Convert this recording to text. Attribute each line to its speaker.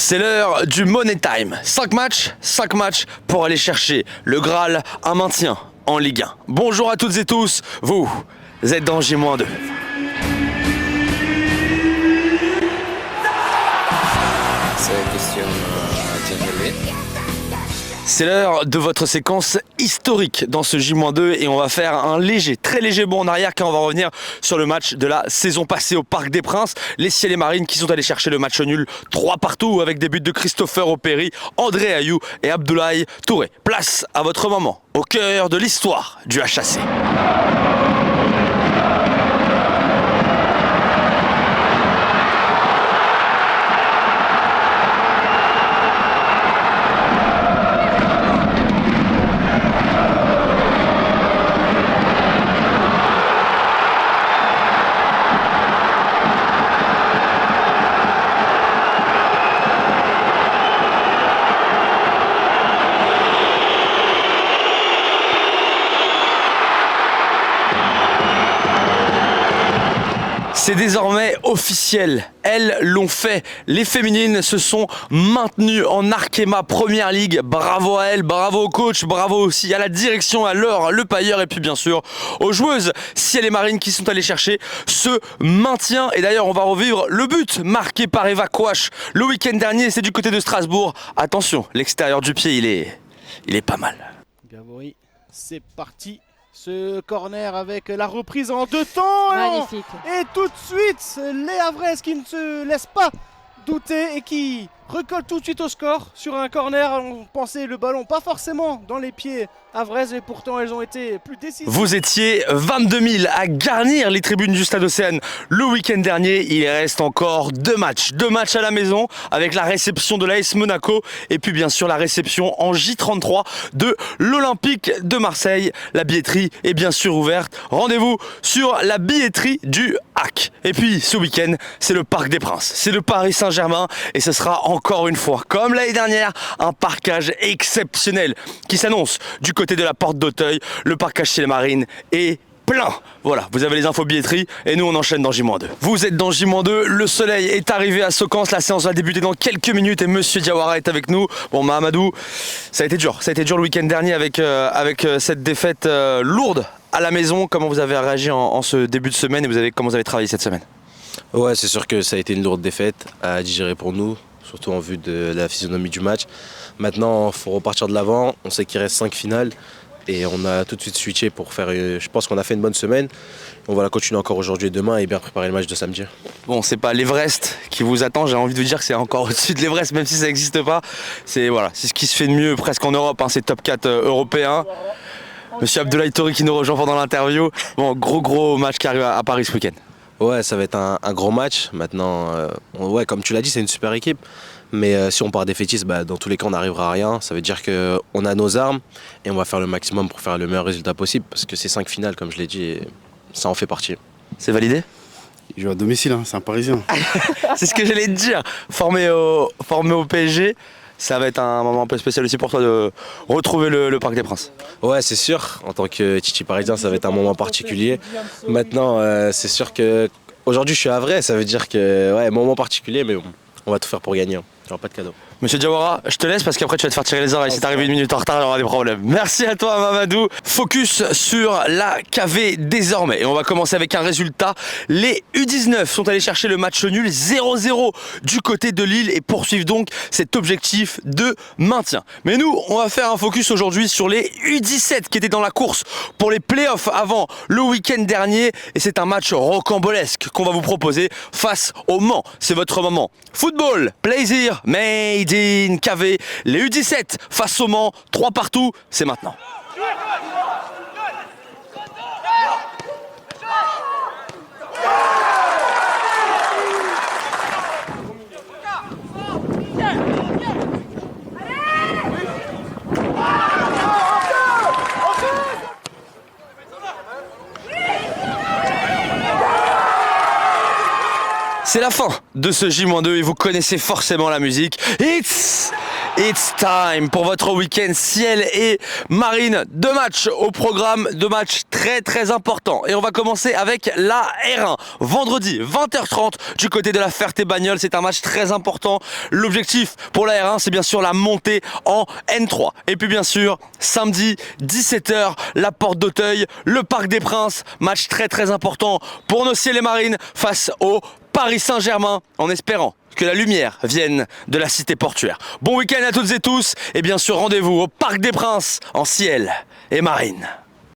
Speaker 1: C'est l'heure du Money Time. 5 matchs pour aller chercher le Graal, un maintien en Ligue 1. Bonjour à toutes et tous, vous êtes dans J-2. C'est l'heure de votre séquence historique dans ce J-2 et on va faire un très léger bond en arrière car on va revenir sur le match de la saison passée au Parc des Princes. Les Ciel et Marines qui sont allés chercher le match nul 3-3 avec des buts de Christopher Opéry, André Ayou et Abdoulaye Touré. Place à votre moment au cœur de l'histoire du HAC. C'est désormais officiel, elles l'ont fait. Les féminines se sont maintenues en Arkema Première Ligue. Bravo à elles, bravo au coach, bravo aussi à la direction, à Laure Lepailleur et puis bien sûr aux joueuses Ciel et Marines qui sont allées chercher ce maintien. Et d'ailleurs on va revivre le but marqué par Eva Kouache le week-end dernier, c'est du côté de Strasbourg. Attention, l'extérieur du pied il est pas mal.
Speaker 2: Gavory, c'est parti. Ce corner avec la reprise en deux temps.
Speaker 3: Magnifique.
Speaker 2: Et tout de suite, Léa Vraise qui ne se laisse pas douter et qui recolle tout de suite au score sur un corner. On pensait le ballon pas forcément dans les pieds à Vraise et pourtant elles ont été plus décisives.
Speaker 1: Vous étiez 22 000 à garnir les tribunes du Stade Océane le week-end dernier. Il reste encore deux matchs à la maison avec la réception de l'AS Monaco et puis bien sûr la réception en J33 de l'Olympique de Marseille. La billetterie est bien sûr ouverte. Rendez-vous sur la billetterie du HAC. Et puis ce week-end, c'est le Parc des Princes, c'est le Paris Saint-Germain et ce sera encore une fois, comme l'année dernière, un parquage exceptionnel qui s'annonce du côté de la Porte d'Auteuil. Le parquage Ciel et Marines est plein. Voilà, vous avez les infos billetterie et nous on enchaîne dans J-2. Vous êtes dans J-2, le soleil est arrivé à Socance, la séance va débuter dans quelques minutes et Monsieur Diawara est avec nous. Bon Mahamadou, ça a été dur le week-end dernier avec cette défaite lourde à la maison. Comment vous avez réagi en ce début de semaine et comment vous avez travaillé cette semaine?
Speaker 4: Ouais, c'est sûr que ça a été une lourde défaite à digérer pour nous, surtout en vue de la physionomie du match. Maintenant, il faut repartir de l'avant. On sait qu'il reste 5 finales et on a tout de suite switché pour faire. Je pense qu'on a fait une bonne semaine. On va la continuer encore aujourd'hui et demain et bien préparer le match de samedi.
Speaker 1: Bon, c'est pas l'Everest qui vous attend. J'ai envie de vous dire que c'est encore au-dessus de l'Everest, même si ça n'existe pas. C'est ce qui se fait de mieux presque en Europe. C'est top 4 européen. Monsieur Abdoulaye Touré qui nous rejoint pendant l'interview. Bon, gros match qui arrive à Paris ce week-end.
Speaker 4: Ouais, ça va être un gros match. Maintenant, comme tu l'as dit, c'est une super équipe. Mais si on part défaitiste, dans tous les cas, on n'arrivera à rien. Ça veut dire qu'on a nos armes et on va faire le maximum pour faire le meilleur résultat possible. Parce que c'est 5 finales, comme je l'ai dit, et ça en fait partie.
Speaker 1: C'est validé?
Speaker 5: Il joue à domicile, c'est un Parisien.
Speaker 1: C'est ce que j'allais te dire. Formé au PSG, ça va être un moment un peu spécial aussi pour toi de retrouver le Parc des Princes.
Speaker 4: Ouais, c'est sûr. En tant que Titi parisien, ça va être un moment particulier. Maintenant, c'est sûr qu'aujourd'hui, je suis à Vraie. Ça veut dire que, moment particulier, mais bon, on va tout faire pour gagner. Il n'y aura pas de cadeau. Monsieur
Speaker 1: Diawara, je te laisse parce qu'après tu vas te faire tirer les oreilles. Si t'es arrivé une minute en retard, il y aura des problèmes. Merci à toi Mamadou. Focus sur la KV désormais. Et on va commencer avec un résultat. Les U19 sont allés chercher le match nul 0-0 du côté de Lille et poursuivent donc cet objectif de maintien. Mais nous, on va faire un focus aujourd'hui sur les U17 qui étaient dans la course pour les playoffs avant le week-end dernier. Et c'est un match rocambolesque qu'on va vous proposer face au Mans. C'est votre moment. Football, plaisir, made in KV, les U17 face au Mans, 3-3, c'est maintenant. C'est la fin de ce J-2 et vous connaissez forcément la musique. It's It's time pour votre week-end ciel et marine. 2 matchs au programme, 2 matchs très importants. Et on va commencer avec la R1. Vendredi 20h30 du côté de la Ferté-Bagnols. C'est un match très important. L'objectif pour la R1, c'est bien sûr la montée en N3. Et puis bien sûr, samedi 17h, la Porte d'Auteuil, le Parc des Princes. Match très important pour nos ciels et marines face au Paris Saint-Germain, en espérant que la lumière vienne de la cité portuaire. Bon week-end à toutes et tous, et bien sûr rendez-vous au Parc des Princes en ciel et marine.